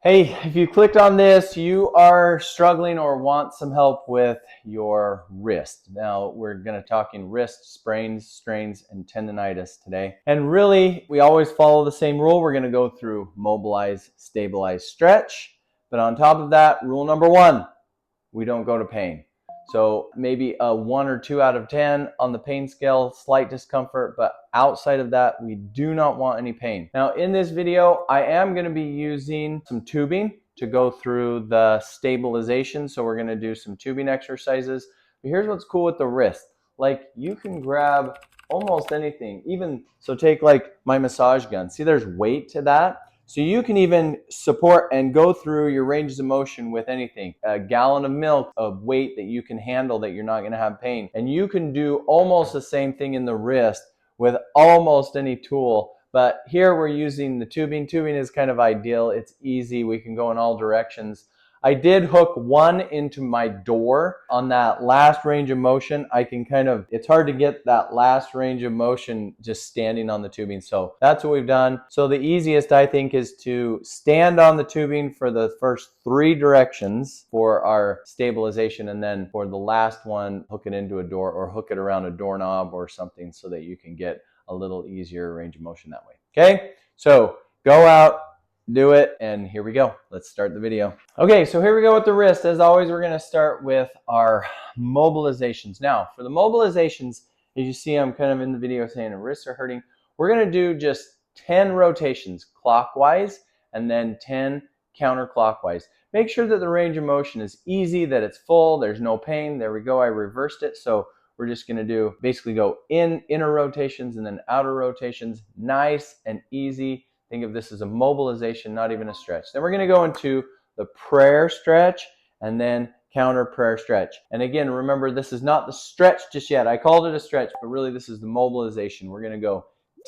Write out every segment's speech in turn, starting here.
Hey, if you clicked on this, you are struggling or want some help with your wrist. Now, we're going to talking wrist sprains, strains, and tendonitis today. And really, we always follow the same rule. We're going to go through mobilize, stabilize, stretch. But on top of that, rule number one, we don't go to pain. So maybe a 1 or 2 out of 10 on the pain scale, slight discomfort, but outside of that, we do not want any pain. Now in this video, I am going to be using some tubing to go through the stabilization. So we're going to do some tubing exercises. But here's what's cool with the wrist. Like you can grab almost anything, even, so take like my massage gun. See, there's weight to that. So you can even support and go through your ranges of motion with anything. A gallon of milk of weight that you can handle that you're not going to have pain. And you can do almost the same thing in the wrist with almost any tool. But here we're using the tubing. Tubing is kind of ideal. It's easy. We can go in all directions. I did hook one into my door. On that last range of motion, I can it's hard to get that last range of motion just standing on the tubing. So that's what we've done. So the easiest, I think, is to stand on the tubing for the first 3 directions for our stabilization. And then for the last one, hook it into a door or hook it around a doorknob or something so that you can get a little easier range of motion that way. Okay, so go out, do it, and here we go. Let's start the video. Okay, so here we go with the wrist. As always, we're going to start with our mobilizations. Now, for the mobilizations, as you see, I'm kind of in the video saying the wrists are hurting. We're going to do just 10 rotations clockwise and then 10 counterclockwise. Make sure that the range of motion is easy, that it's full, there's no pain. There we go, I reversed it. So we're just going to do basically go inner rotations and then outer rotations, nice and easy. Think of this as a mobilization, not even a stretch. Then we're going to go into the prayer stretch and then counter prayer stretch. And again, remember, this is not the stretch just yet. I called it a stretch, but really this is the mobilization. We're going to go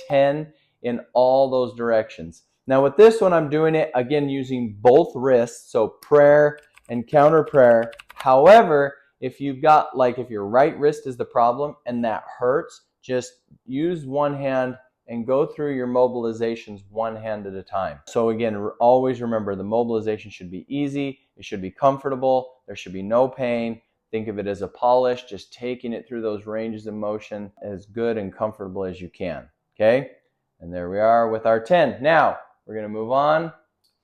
10 in all those directions. Now with this one, I'm doing it again using both wrists, so prayer and counter prayer. However, if you've got, if your right wrist is the problem and that hurts, just use one hand and go through your mobilizations one hand at a time. So again, always remember the mobilization should be easy, it should be comfortable, there should be no pain. Think of it as a polish, just taking it through those ranges of motion as good and comfortable as you can. Okay? And there we are with our 10. Now, we're going to move on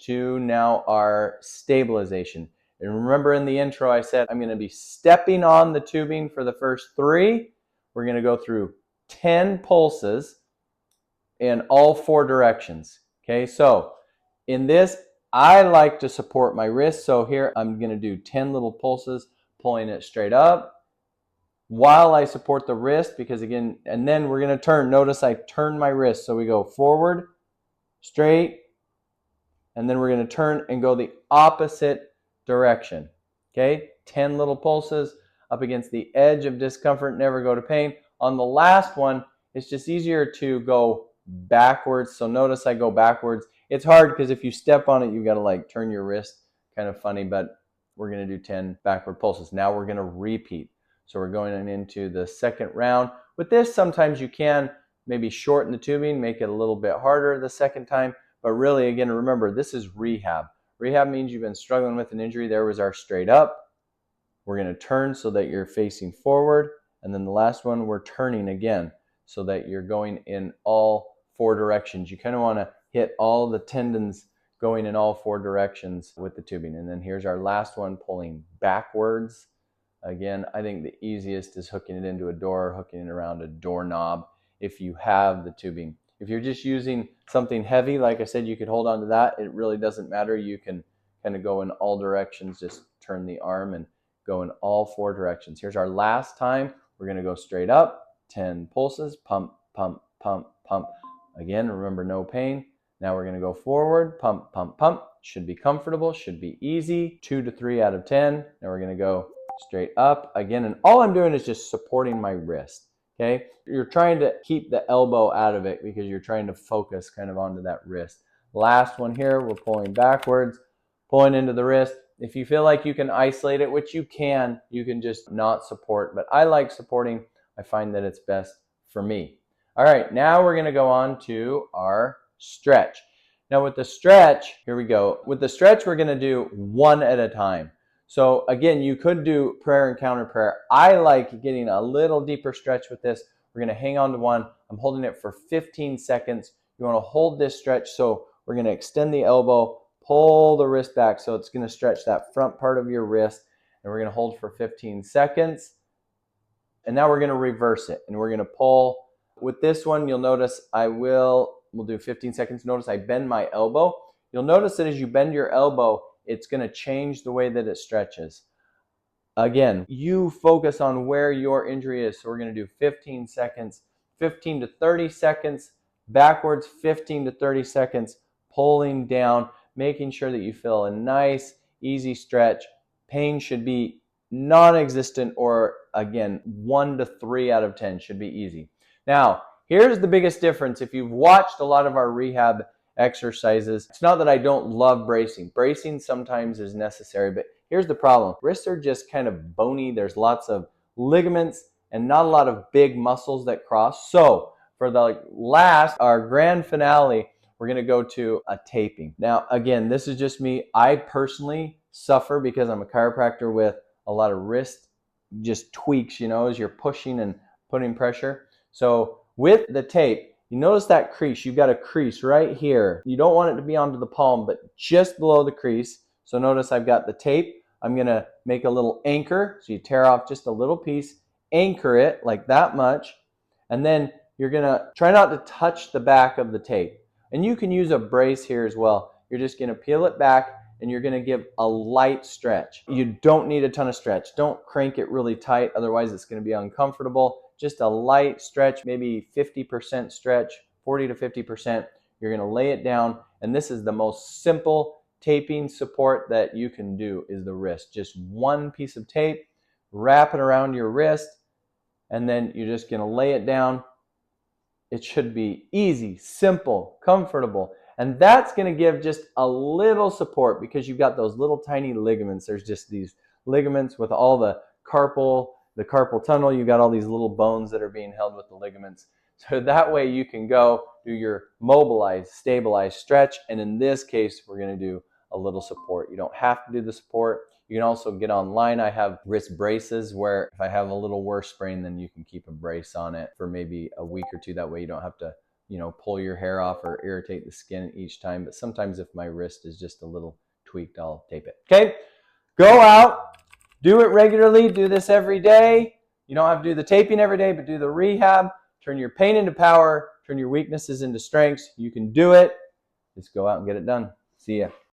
to now our stabilization. And remember in the intro I said I'm going to be stepping on the tubing for the first 3. We're going to go through 10 pulses in all 4 directions. Okay, so in this, I like to support my wrist. So here I'm going to do 10 little pulses, pulling it straight up while I support the wrist, because again, and then we're going to turn. Notice I turn my wrist. So we go forward, straight, and then we're going to turn and go the opposite direction. Okay, 10 little pulses up against the edge of discomfort, never go to pain. On the last one, it's just easier to go backwards. So notice I go backwards. It's hard because if you step on it, you got to turn your wrist, kind of funny, but we're going to do 10 backward pulses. Now we're going to repeat. So we're going into the second round. With this, sometimes you can maybe shorten the tubing, make it a little bit harder the second time. But really, again, remember, this is rehab. Rehab means you've been struggling with an injury. There was our straight up. We're going to turn so that you're facing forward. And then the last one, we're turning again so that you're going in all 4 directions. You kind of want to hit all the tendons going in all 4 directions with the tubing. And then here's our last one, pulling backwards. Again, I think the easiest is hooking it into a door, hooking it around a doorknob if you have the tubing. If you're just using something heavy, like I said, you could hold on to that. It really doesn't matter. You can kind of go in all directions, just turn the arm and go in all 4 directions. Here's our last time. We're going to go straight up, 10 pulses, pump, pump, pump, pump. Again, remember, no pain. Now we're going to go forward, pump, pump, pump. Should be comfortable, should be easy. 2 to 3 out of 10. Now we're going to go straight up again. And all I'm doing is just supporting my wrist. Okay, you're trying to keep the elbow out of it because you're trying to focus kind of onto that wrist. Last one here, we're pulling backwards, pulling into the wrist. If you feel like you can isolate it, which you can just not support. But I like supporting. I find that it's best for me. All right, now we're going to go on to our stretch. Now with the stretch, here we go. With the stretch, we're gonna do one at a time. So again, you could do prayer and counter prayer. I like getting a little deeper stretch with this. We're gonna hang on to one. I'm holding it for 15 seconds. You wanna hold this stretch. So we're gonna extend the elbow, pull the wrist back. So it's gonna stretch that front part of your wrist. And we're gonna hold for 15 seconds. And now we're gonna reverse it. And we're gonna pull. With this one, you'll notice we'll do 15 seconds. Notice I bend my elbow. You'll notice that as you bend your elbow, it's gonna change the way that it stretches. Again, you focus on where your injury is. So we're gonna do 15 seconds, 15 to 30 seconds, backwards, 15 to 30 seconds, pulling down, making sure that you feel a nice, easy stretch. Pain should be non-existent, or again, 1 to 3 out of 10 should be easy. Now, here's the biggest difference. If you've watched a lot of our rehab exercises, it's not that I don't love bracing. Bracing sometimes is necessary, but here's the problem. Wrists are just kind of bony. There's lots of ligaments and not a lot of big muscles that cross. So for the last, our grand finale, we're gonna go to a taping. Now, again, this is just me. I personally suffer because I'm a chiropractor with a lot of wrist just tweaks, you know, as you're pushing and putting pressure. So with the tape, you notice that crease. You've got a crease right here. You don't want it to be onto the palm, but just below the crease. So notice I've got the tape. I'm gonna make a little anchor. So you tear off just a little piece, anchor it like that much, and then you're gonna try not to touch the back of the tape. And you can use a brace here as well. You're just gonna peel it back and you're gonna give a light stretch. You don't need a ton of stretch. Don't crank it really tight, otherwise it's gonna be uncomfortable. Just a light stretch, maybe 50% stretch, 40 to 50%. You're gonna lay it down, and this is the most simple taping support that you can do is the wrist. Just one piece of tape, wrap it around your wrist, and then you're just gonna lay it down. It should be easy, simple, comfortable. And that's gonna give just a little support because you've got those little tiny ligaments. There's just these ligaments with all the carpal tunnel. You've got all these little bones that are being held with the ligaments. So that way you can go do your mobilize, stabilize, stretch. And in this case, we're gonna do a little support. You don't have to do the support. You can also get online. I have wrist braces where if I have a little worse sprain, then you can keep a brace on it for maybe a week or two. That way you don't have to, you know, pull your hair off or irritate the skin each time. But sometimes if my wrist is just a little tweaked, I'll tape it. Okay, go out, do it regularly, do this every day. You don't have to do the taping every day, but do the rehab. Turn your pain into power, turn your weaknesses into strengths. You can do it. Just go out and get it done. See ya.